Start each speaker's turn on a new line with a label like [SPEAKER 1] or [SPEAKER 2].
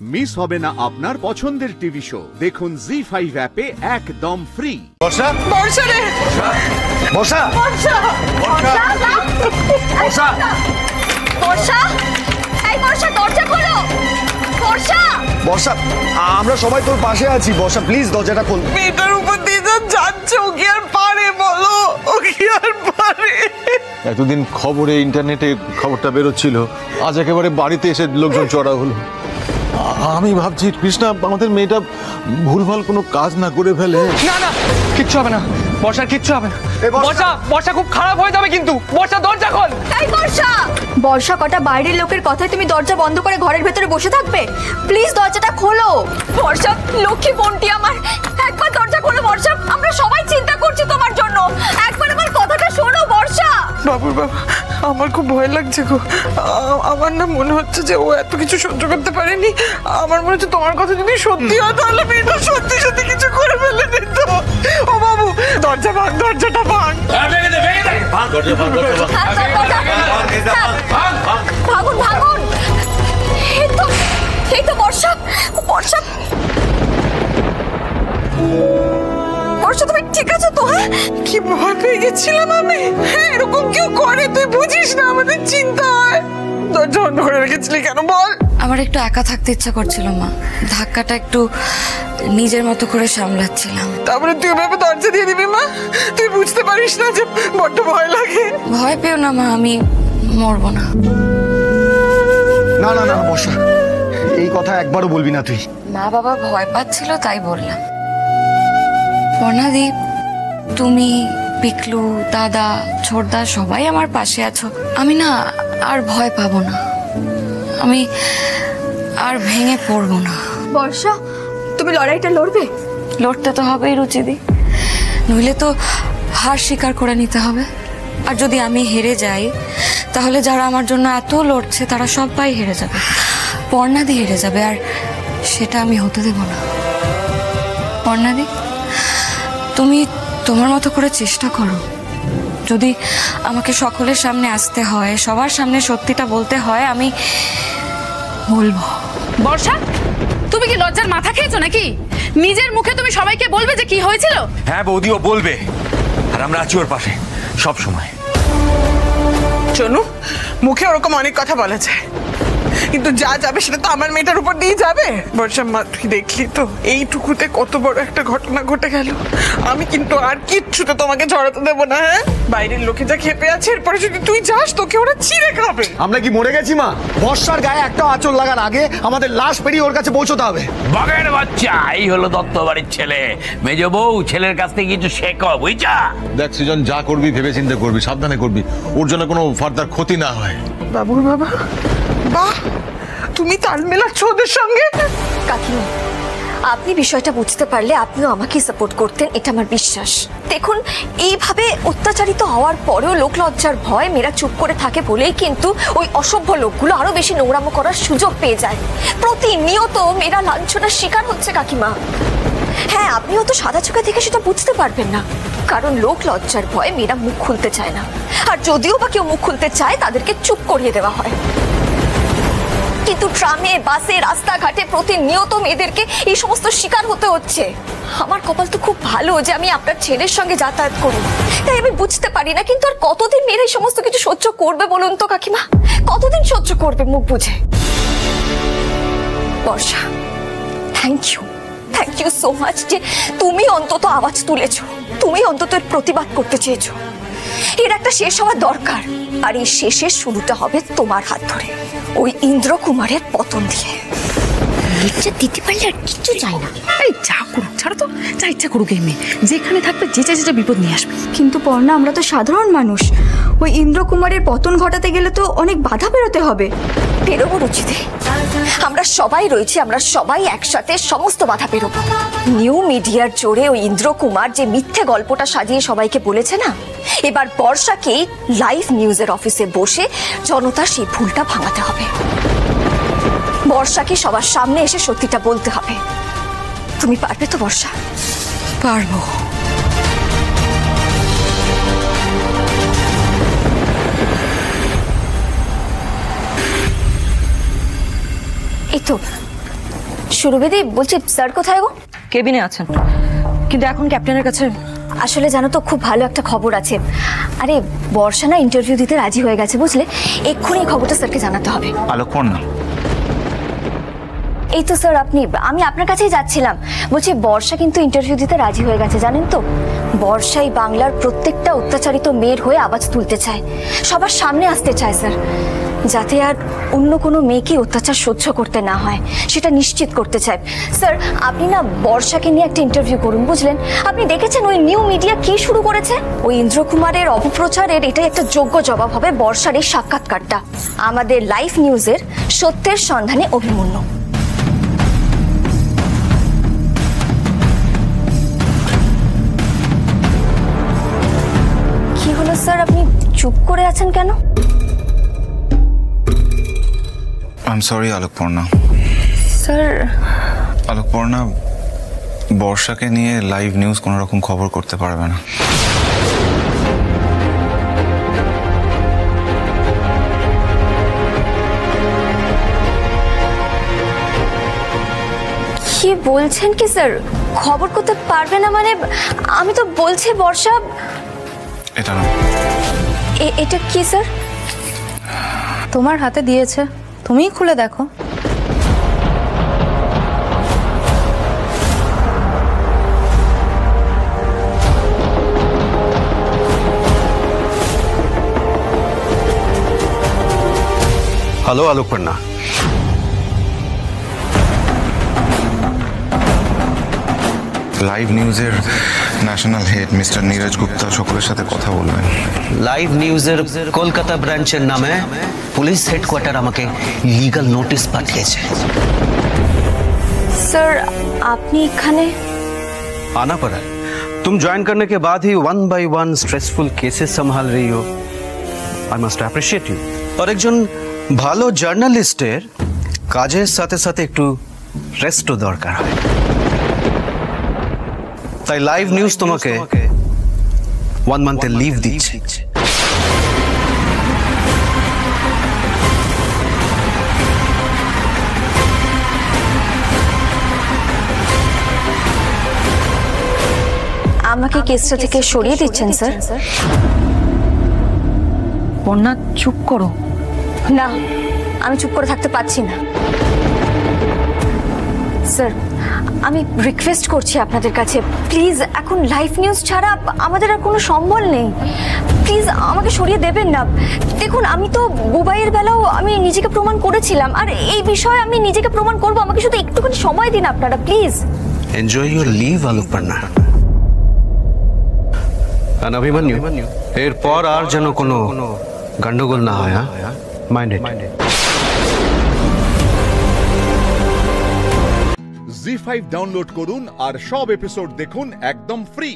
[SPEAKER 1] Miss হবে না আপনার পছন্দের টিভি শো। দেখুন জি5 অ্যাপে একদম ফ্রি।
[SPEAKER 2] বর্ষা
[SPEAKER 3] বর্ষা রে
[SPEAKER 2] বর্ষা
[SPEAKER 3] বর্ষা
[SPEAKER 2] বর্ষা
[SPEAKER 3] বর্ষা এই বর্ষা দরজা খোলো বর্ষা
[SPEAKER 2] বর্ষা আমরা সবাই তোর পাশে আছি। বর্ষা প্লিজ দরজাটা খোল।
[SPEAKER 3] মেয়েটার উপর দিয়ে যাচ্ছে ও কি আর পারে বলো, ও কি আর পারে?
[SPEAKER 4] এতদিন খবরে ইন্টারনেটে খবরটা বেরোচ্ছিল, আজ একেবারে বাড়িতে এসে লোকজন চড়া হলো। আমি ভাবছি কৃষ্ণা আমাদের মেয়েটা ভুলভাল কোনো কাজ না করে ফেলে।
[SPEAKER 5] না না কিচ্ছু হবে না, বর্ষার কিচ্ছু হবে না।
[SPEAKER 2] বর্ষা!
[SPEAKER 5] বর্ষা খুব খারাপ হয়ে যাবে কিন্তু। বর্ষা দরজা খোল।
[SPEAKER 6] এই বর্ষা, বর্ষা কটা বাইরের লোকের কথায় তুমি দরজা বন্ধ করে ঘরের ভেতরে বসে থাকবে? প্লিজ দরজাটা খোলো। বর্ষা লক্ষ্মী বোনটি আমার, একবার দরজা খোলো বর্ষা, আমরা সবাই চিন্তা করছি তোমার জন্য। একবার আমার কথাটা শোনো বর্ষা।
[SPEAKER 3] বাবুর বাবা, আমার খুব ভয় লাগছে গো। আমার না মনে হচ্ছে যে ও এত কিছু সহ্য করতে পারেনি। আমার মনে হচ্ছে তোমার কথা যদি সত্যি হয় তাহলে মেয়েটা সত্যি সত্যি কিছু করে ফেলে দিত। ও বাবু দরজা ভাঙ, দরজাটা ভাঙ।
[SPEAKER 6] ভাগুন ভাগুন। এই তো বর্ষা, বর্ষা বর্ষা তুমি ঠিক আছো তো? হ্যাঁ,
[SPEAKER 3] কি ভয় পেয়ে গেছিলাম আমি। হ্যাঁ, এরকম কেউ করে তুই বুঝিস না, আমাদের চিন্তা হয়। দরজা বন্ধ করে রেখেছিলি কেন বল?
[SPEAKER 7] আমার একটু একা থাকতে ইচ্ছা করছিল মা, ধাক্কাটা একটু নিজের মতো করে সামলাচ্ছিলাম।
[SPEAKER 3] তারপরে তুই ওভাবে দরজা দিয়ে দিবি মা? তুই বুঝতে পারিস না যে বড্ড ভয় লাগে?
[SPEAKER 7] ভয় পেও না মা, আমি মরবো না।
[SPEAKER 2] না না না বর্ষা, এই কথা একবারও বলবি না তুই।
[SPEAKER 7] মা বাবা ভয় পাচ্ছিল তাই বললাম। বর্ণাদি, তুমি, পিকলু, দাদা, ছোটদা সবাই আমার পাশে আছো। আমি না আর ভয় পাবো না, আমি আর ভেঙে পড়বো না।
[SPEAKER 6] বর্ষা তুমি লড়াইটা লড়বে?
[SPEAKER 7] লড়তে তো হবেই রুচিদি, নইলে তো হার স্বীকার করে নিতে হবে। আর যদি আমি হেরে যাই তাহলে যারা আমার জন্য এত লড়ছে তারা সবাই হেরে যাবে, বর্ণাদি হেরে যাবে, আর সেটা আমি হতে দেব না। বর্ণাদি, তুমি তোমার মতো করে চেষ্টা করো। যদি আমাকে সকলের সামনে আসতে হয়, সবার সামনে সত্যিটা বলতে হয়, আমি বলবো।
[SPEAKER 8] বর্ষা, তুমি কি লজ্জার মাথা খেয়েছো নাকি? নিজের মুখে তুমি সবাইকে বলবে যে কি হয়েছিল?
[SPEAKER 9] হ্যাঁ বৌদি, ও বলবে, আর আমরা আছি ওর পাশে সব সময়।
[SPEAKER 3] চনু, মুখে ওরকম অনেক কথা বলা যায়, কিন্তু যা যাবে সেটা তো আমার মেয়েটার উপর দিয়ে যাবে। বর্ষা মা, তুই দেখলি তো এইটুকুতে কত বড় একটা ঘটনা ঘটে গেল। আমি কিন্তু আর কিচ্ছুতে তোমাকে জড়াতে দেবো না। হ্যাঁ, বাইরের লোকে যা খেপে আছে, এরপরে যদি তুই যাস তোকে ওরা ছিঁড়ে খাবে।
[SPEAKER 2] আমরা কি মরে গেছি মা? বর্ষার গায়ে একটা আঁচল লাগার আগে আমাদের লাশ পেরিয়ে ওর কাছে পৌঁছতে হবে।
[SPEAKER 10] বাগের বাচ্চা, এই হলো দত্ত বাড়ির ছেলে। মেজ বউ, ছেলের কাছ থেকে কিছু শেখো, বুঝছা?
[SPEAKER 4] দেখ সৃজন, যা করবি ভেবে চিন্তে করবি, সাবধানে করবি, ওর জন্য কোনো ফার্দার ক্ষতি না হয়।
[SPEAKER 3] বাবুর বাবা, বাহ, তুমি তাল মেলাচ্ছ ওদের সঙ্গে।
[SPEAKER 6] কাকিমা, আপনি বিষয়টা বুঝতে পারলে আপনিও আমাকে সাপোর্ট করতেন, এটা আমার বিশ্বাস। দেখুন, এইভাবে অত্যাচারিত হওয়ার পরেও লোক লজ্জার ভয় মেয়েরা চুপ করে থাকে বলেই কিন্তু ওই অসভ্য লোকগুলো আরো বেশি নোংরামো করার সুযোগ পেয়ে যায়। প্রতিনিয়ত মেয়েরা লাঞ্ছনার শিকার হচ্ছে কাকিমা। হ্যাঁ, আপনিও তো সাদা চোখে থেকে সেটা বুঝতে পারবেন না, কারণ লোক লজ্জার ভয়ে মেয়েরা মুখ খুলতে চায় না। আর যদিও বা কেউ মুখ খুলতে চায় তাদেরকে চুপ করিয়ে দেওয়া হয়। কিন্তু ট্রামে, বাসে, রাস্তাঘাটে প্রতিনিয়ত মেয়েদেরকে এই সমস্ত শিকার হতে হচ্ছে। আমার কপাল তো খুব ভালো যে আমি আপনার ছেলের সঙ্গে যাতায়াত করি, তাই আমি বুঝতে পারি না। কিন্তু আর কতদিন মেয়েরা এই সমস্ত কিছু সহ্য করবে বলুন তো কাকিমা? কতদিন সহ্য করবে মুখ বুঝে? বর্ষা, থ্যাংক ইউ সো মাচ যে তুমি অন্তত আওয়াজ তুলেছো, তুমি অন্তত এর প্রতিবাদ করতে চেয়েছো। এর একটা শেষ হওয়া দরকার, আর এই শেষের শুরুটা হবে তোমার হাত ধরে, ওই ইন্দ্র কুমারের পতন দিয়ে।
[SPEAKER 8] দিতে পারলে আর কিছু চাই না। এই যা করুক, ছাড়ো তো, যা ইচ্ছা করুক। এই মেয়ে যেখানে থাকবে যে বিপদ নিয়ে আসবে।
[SPEAKER 6] কিন্তু পর্ণা, আমরা তো সাধারণ মানুষ, ওই ইন্দ্র কুমারের পতন ঘটাতে গেলে তো অনেক বাধা পেরোতে হবে। পেরোবো রুচিতে, আমরা সবাই রয়েছি, আমরা সবাই একসাথে সমস্ত বাধা পেরোবো। নিউ মিডিয়ার জোরে ওই ইন্দ্র কুমার যে মিথ্যে গল্পটা সাজিয়ে সবাইকে বলেছে না, এবার বর্ষাকেই লাইভ নিউজের অফিসে বসে জনতার সেই ভুলটা ভাঙাতে হবে। বর্ষাকে সবার সামনে এসে সত্যিটা বলতে হবে। তুমি পারবে তো বর্ষা?
[SPEAKER 7] পারবো।
[SPEAKER 6] এই তো সুরভিদি বলছি, স্যার কোথায় গো?
[SPEAKER 7] কেবিনে আছেন, কিন্তু এখন ক্যাপ্টেনের কাছে।
[SPEAKER 6] আসলে জানো তো, খুব ভালো একটা খবর আছে। আরে বর্ষা না ইন্টারভিউ দিতে রাজি হয়ে গেছে, বুঝলে? এক্ষুনি এই খবরটা স্যারকে জানাতে হবে।
[SPEAKER 11] আলোকপর্ণা,
[SPEAKER 6] এই তো স্যার আমি আপনার কাছেই যাচ্ছিলাম। বলছি বর্ষা কিন্তু ইন্টারভিউ দিতে রাজি হয়ে গেছে, জানেন তো? বর্ষাই বাংলার প্রত্যেকটা অত্যাচারিত মেয়ের হয়ে আওয়াজ তুলতে চায়, সবার সামনে আসতে চায় স্যার, যাতে আর অন্য কোনো মেয়েকে অত্যাচার সহ্য করতে না হয় সেটা নিশ্চিত করতে চায়। স্যার আপনি না বর্ষাকে নিয়ে একটা ইন্টারভিউ করুন, বুঝলেন? আপনি দেখেছেন ওই নিউ মিডিয়া কি শুরু করেছে? ওই ইন্দ্রকুমারের অপপ্রচারের এটাই একটা যোগ্য জবাব হবে বর্ষার এই সাক্ষাৎকারটা। আমাদের লাইভ নিউজের সত্যের সন্ধানে অভিমন্যু। কি হলো স্যার, আপনি চুপ করে আছেন কেন?
[SPEAKER 11] I am sorry Alokparna.
[SPEAKER 6] Sir
[SPEAKER 11] Alokparna, বর্ষাকে নিয়ে লাইভ নিউজ কোনো রকম খবর করতে পারবে না।
[SPEAKER 6] কি বলছেন কি স্যার? খবর করতে পারবে না মানে? আমি তো বলছি বর্ষা।
[SPEAKER 11] এটা না,
[SPEAKER 6] এটা কি স্যার?
[SPEAKER 8] তোমার হাতে দিয়েছে, তুমিই খুলে দেখো।
[SPEAKER 2] হ্যালো আলোকপর্ণা,
[SPEAKER 11] লাইভ নিউজের national head mister Neeraj Gupta সকলের সাথে কথা বলবেন।
[SPEAKER 12] লাইভ নিউজের কলকাতা ব্রাঞ্চের নামে পুলিশ হেডকোয়ার্টার আমাকে লিগ্যাল নোটিশ পাঠিয়েছে।
[SPEAKER 6] স্যার আপনি এখানে?
[SPEAKER 12] आना पड़ा। तुम ज्वाइन करने के बाद ही 1 by 1 स्ट्रेसफुल केसेस संभाल रही हो। I must appreciate you. और একজন ভালো জার্নালিস্টের কাজের সাথে সাথে একটু রেস্টও দরকার হয়। তাই লাইভ নিউজ তোমাকে 1 মান্থের লিভ দিচ্ছে।
[SPEAKER 6] আমাকে কেসটা থেকে সরিয়ে দিচ্ছেন স্যার?
[SPEAKER 7] পর্ণা চুপ করো।
[SPEAKER 6] না, আমি চুপ করে থাকতে পারছি না স্যার। আমি রিকোয়েস্ট করছি আপনাদের কাছে, প্লিজ এখন লাইভ নিউজ ছাড়া আমাদের আর কোনো সম্বল নেই। প্লিজ আমাকে সরিয়ে দেবেন না। দেখুন আমি তো বুবাইয়ের বেলাও আমি নিজেকে প্রমাণ করেছিলাম, আর এই বিষয়ে আমি নিজেকে প্রমাণ করব। আমাকে শুধু একটুখানি সময় দিন আপনারা, please.
[SPEAKER 12] Enjoy your leave Alokparna. Abhimanyu, এরপর আর যেন কোনো গন্ডগোল না হয়। হ্যাঁ, মাইন্ডেড।
[SPEAKER 1] জি5 ডাউনলোড করুন আর সব এপিসোড দেখুন একদম ফ্রি।